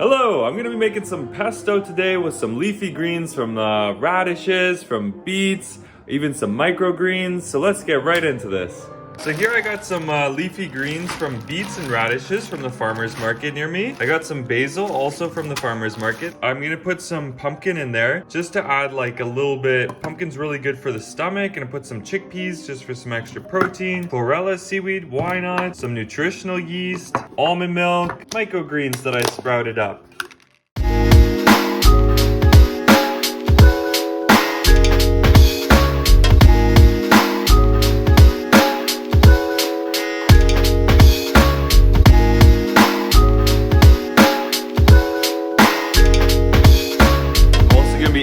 Hello, I'm gonna be making some pesto today with some leafy greens from radishes, from beets, even some microgreens. So let's get right into this. So here I got some leafy greens from beets and radishes from the farmer's market near me. I got some basil also from the farmer's market. I'm gonna put some pumpkin in there just to add like a little bit. Pumpkin's really good for the stomach. Gonna put some chickpeas just for some extra protein. Chlorella seaweed, why not? Some nutritional yeast, almond milk, microgreens that I sprouted up.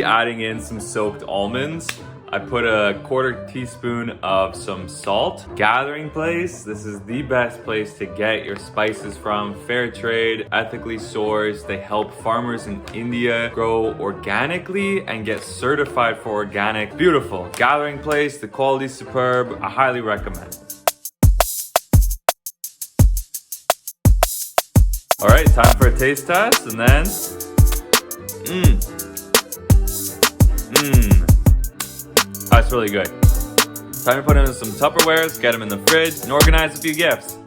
Adding in some soaked almonds. I put a quarter teaspoon of some salt. Gathering place. This is the best place to get your spices from. Fair trade, ethically sourced. They help farmers in India grow organically and get certified for organic. Beautiful. Gathering place, the quality's superb. I highly recommend. All right, time for a taste test and then, That's really good. Time to put them in some Tupperwares, get them in the fridge, and organize a few gifts.